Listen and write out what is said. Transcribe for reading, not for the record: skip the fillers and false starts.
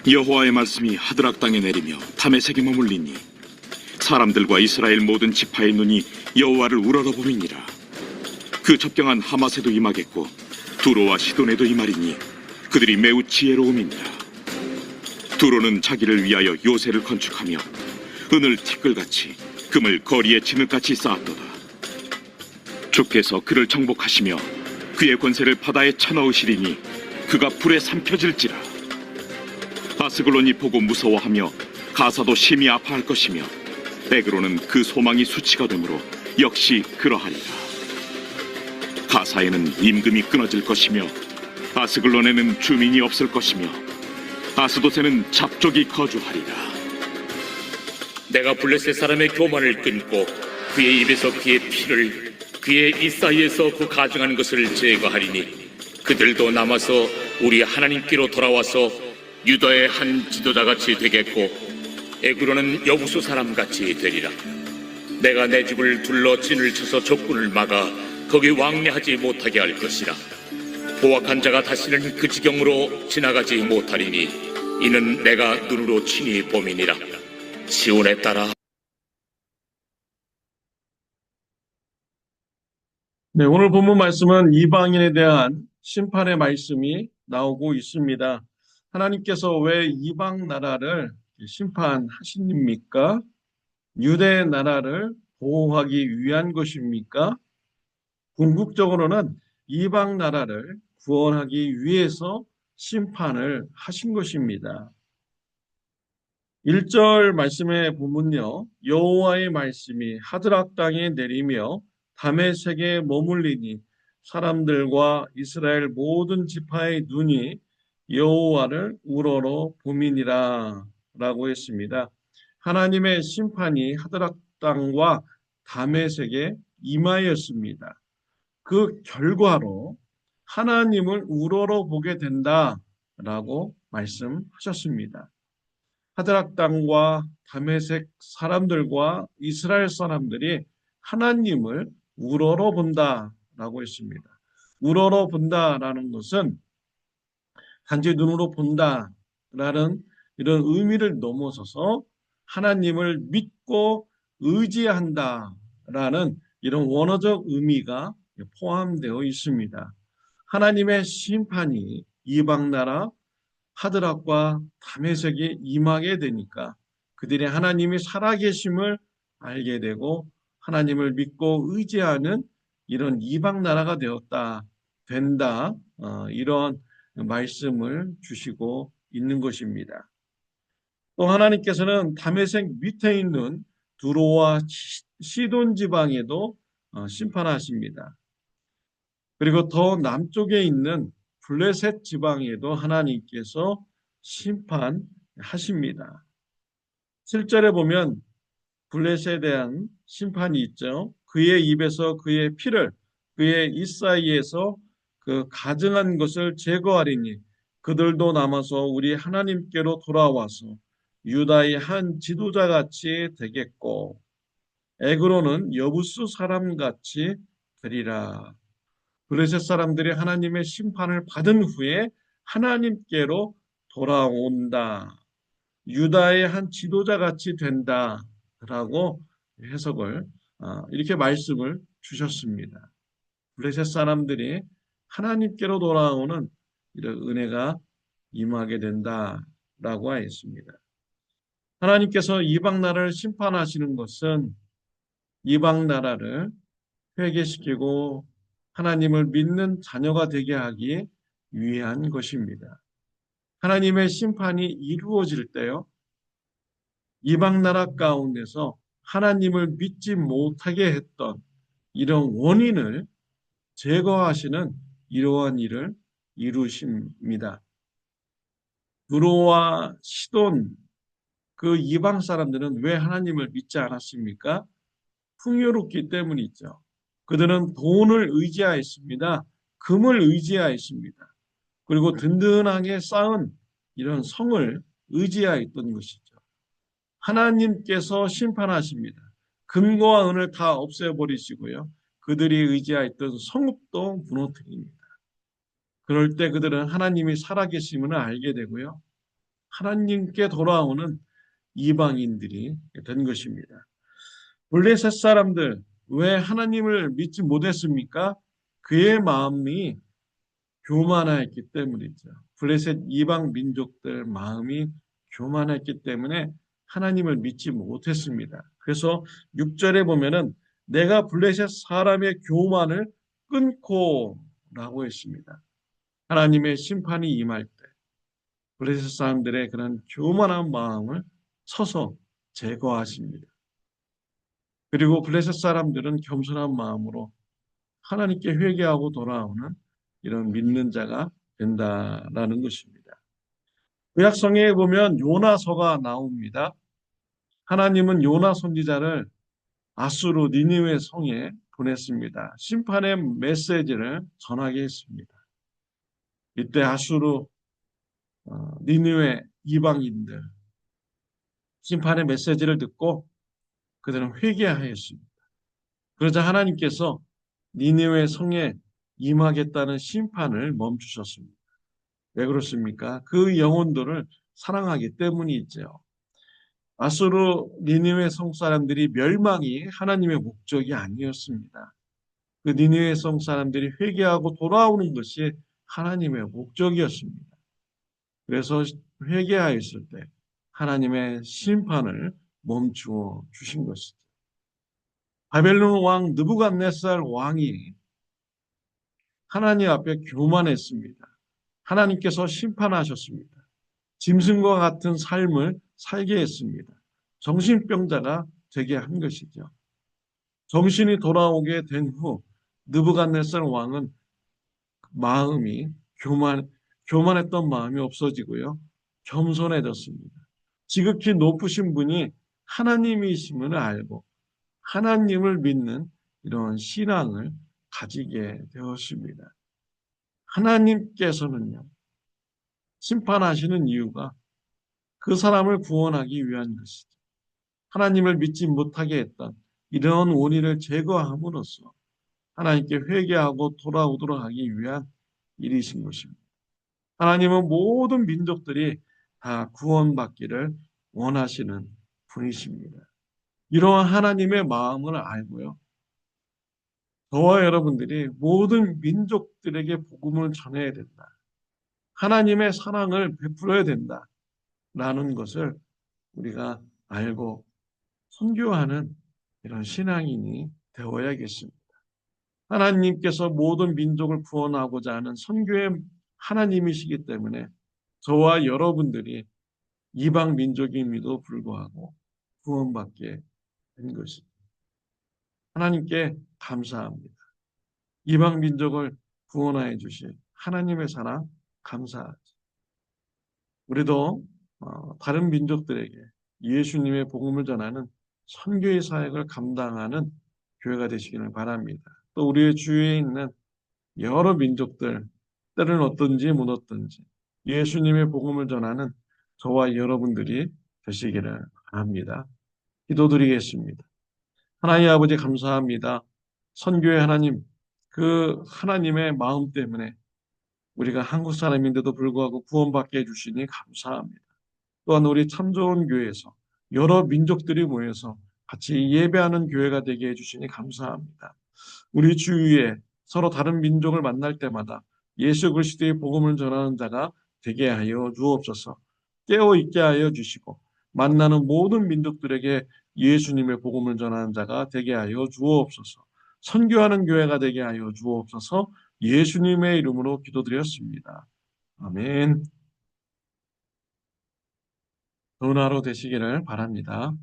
여호와의 말씀이 하드락 땅에 내리며 다메섹에 머물리니 사람들과 이스라엘 모든 지파의 눈이 여호와를 우러러보미니라. 그 접경한 하맛에도 임하겠고 두로와 시돈에도 임하리니 그들이 매우 지혜로움이니라. 두로는 자기를 위하여 요새를 건축하며 은을 티끌같이 금을 거리에 진흙같이 쌓았도다. 주께서 그를 정복하시며 그의 권세를 바다에 쳐넣으시리니 그가 불에 삼켜질지라. 아스글론이 보고 무서워하며 가사도 심히 아파할 것이며 에그로는 그 소망이 수치가 되므로 역시 그러하리라. 가사에는 임금이 끊어질 것이며 아스글론에는 주민이 없을 것이며 아스돗에는 잡족이 거주하리라. 내가 블레셋 사람의 교만을 끊고 그의 입에서 그의 피를 그의 입 사이에서 그 가증하는 것을 제거하리니 그들도 남아서 우리 하나님께로 돌아와서 유다의 한 지도자같이 되겠고 에그로는 여부수 사람같이 되리라. 내가 내 집을 둘러 진을 쳐서 적군을 막아 거기 왕래하지 못하게 할 것이라. 포악한 자가 다시는 그 지경으로 지나가지 못하리니 이는 내가 눈으로 친히 봄이니라. 시온에 따라. 네, 오늘 본문 말씀은 이방인에 대한 심판의 말씀이 나오고 있습니다. 하나님께서 왜 이방 나라를 심판하십니까? 유대 나라를 보호하기 위한 것입니까? 궁극적으로는 이방 나라를 구원하기 위해서 심판을 하신 것입니다. 1절 말씀의 본문요, 여호와의 말씀이 하드락 땅에 내리며 다메섹에 머물리니 사람들과 이스라엘 모든 지파의 눈이 여호와를 우러러 보미니라 라고 했습니다. 하나님의 심판이 하드락 땅과 다메섹에 임하였습니다. 그 결과로 하나님을 우러러 보게 된다라고 말씀하셨습니다. 하드락 땅과 다메섹 사람들과 이스라엘 사람들이 하나님을 우러러 본다라고 했습니다. 우러러 본다라는 것은 단지 눈으로 본다라는 이런 의미를 넘어서서 하나님을 믿고 의지한다라는 이런 원어적 의미가 포함되어 있습니다. 하나님의 심판이 이방 나라 하드락과 다메섹에 임하게 되니까 그들이 하나님이 살아계심을 알게 되고 하나님을 믿고 의지하는 이런 이방 나라가 된다. 이런 말씀을 주시고 있는 것입니다. 또 하나님께서는 다메섹 밑에 있는 두로와 시돈 지방에도 심판하십니다. 그리고 더 남쪽에 있는 블레셋 지방에도 하나님께서 심판하십니다. 7절에 보면 블레셋에 대한 심판이 있죠. 그의 입에서 그의 피를 그의 입 사이에서 그 가증한 것을 제거하리니 그들도 남아서 우리 하나님께로 돌아와서 유다의 한 지도자같이 되겠고 에그로는 여부수 사람같이 되리라. 블레셋 사람들이 하나님의 심판을 받은 후에 하나님께로 돌아온다. 유다의 한 지도자같이 된다라고 해석을 이렇게 말씀을 주셨습니다. 블레셋 사람들이 하나님께로 돌아오는 이런 은혜가 임하게 된다라고 하였습니다. 하나님께서 이방 나라를 심판하시는 것은 이방 나라를 회개시키고 하나님을 믿는 자녀가 되게 하기 위한 것입니다. 하나님의 심판이 이루어질 때요, 이방 나라 가운데서 하나님을 믿지 못하게 했던 이런 원인을 제거하시는 이러한 일을 이루십니다. 두로와 시돈 그 이방 사람들은 왜 하나님을 믿지 않았습니까? 풍요롭기 때문이죠. 그들은 돈을 의지하였습니다. 금을 의지하였습니다. 그리고 든든하게 쌓은 이런 성을 의지하였던 것이죠. 하나님께서 심판하십니다. 금과 은을 다 없애버리시고요. 그들이 의지하였던 성읍도 무너뜨립니다. 그럴 때 그들은 하나님이 살아계심을 알게 되고요. 하나님께 돌아오는 이방인들이 된 것입니다. 블레셋 사람들 왜 하나님을 믿지 못했습니까? 그의 마음이 교만했기 때문이죠. 블레셋 이방 민족들 마음이 교만했기 때문에 하나님을 믿지 못했습니다. 그래서 6절에 보면은 내가 블레셋 사람의 교만을 끊고 라고 했습니다. 하나님의 심판이 임할 때 블레셋 사람들의 그런 교만한 마음을 서서 제거하십니다. 그리고 블레셋 사람들은 겸손한 마음으로 하나님께 회개하고 돌아오는 이런 믿는 자가 된다라는 것입니다. 구약성경에 보면 요나서가 나옵니다. 하나님은 요나 선지자를 아수르 니느웨 성에 보냈습니다. 심판의 메시지를 전하게 했습니다. 이때 아수르 니느웨 이방인들 심판의 메시지를 듣고 그들은 회개하였습니다. 그러자 하나님께서 니느웨 성에 임하겠다는 심판을 멈추셨습니다. 왜 그렇습니까? 그 영혼들을 사랑하기 때문이죠. 아수르 니느웨 성 사람들이 멸망이 하나님의 목적이 아니었습니다. 그 니느웨 성 사람들이 회개하고 돌아오는 것이 하나님의 목적이었습니다. 그래서 회개하였을 때 하나님의 심판을 멈추어 주신 것이죠. 바벨론 왕 느부갓네살 왕이 하나님 앞에 교만했습니다. 하나님께서 심판하셨습니다. 짐승과 같은 삶을 살게 했습니다. 정신병자가 되게 한 것이죠. 정신이 돌아오게 된 후 느부갓네살 왕은 마음이 교만했던 마음이 없어지고요. 겸손해졌습니다. 지극히 높으신 분이 하나님이심을 알고 하나님을 믿는 이런 신앙을 가지게 되었습니다. 하나님께서는요, 심판하시는 이유가 그 사람을 구원하기 위한 것이죠. 하나님을 믿지 못하게 했던 이런 원인을 제거함으로써 하나님께 회개하고 돌아오도록 하기 위한 일이신 것입니다. 하나님은 모든 민족들이 다 구원받기를 원하시는 분이십니다. 이러한 하나님의 마음을 알고요. 저와 여러분들이 모든 민족들에게 복음을 전해야 된다. 하나님의 사랑을 베풀어야 된다. 라는 것을 우리가 알고 선교하는 이런 신앙인이 되어야겠습니다. 하나님께서 모든 민족을 구원하고자 하는 선교의 하나님이시기 때문에 저와 여러분들이 이방 민족임에도 불구하고 구원받게 된 것입니다. 하나님께 감사합니다. 이방 민족을 구원하여 주신 하나님의 사랑 감사하죠. 우리도 다른 민족들에게 예수님의 복음을 전하는 선교의 사역을 감당하는 교회가 되시기를 바랍니다. 또 우리의 주위에 있는 여러 민족들, 때는 어떤지 못 어떤지 예수님의 복음을 전하는 저와 여러분들이 되시기를 바랍니다. 기도드리겠습니다. 하나님 아버지 감사합니다. 선교의 하나님, 그 하나님의 마음 때문에 우리가 한국 사람인데도 불구하고 구원받게 해주시니 감사합니다. 또한 우리 참 좋은 교회에서 여러 민족들이 모여서 같이 예배하는 교회가 되게 해주시니 감사합니다. 우리 주위에 서로 다른 민족을 만날 때마다 예수 그리스도의 복음을 전하는 자가 되게 하여 주옵소서. 깨어 있게 하여 주시고 만나는 모든 민족들에게 예수님의 복음을 전하는 자가 되게 하여 주옵소서. 선교하는 교회가 되게 하여 주옵소서. 예수님의 이름으로 기도드렸습니다. 아멘. 좋은 하루 되시기를 바랍니다.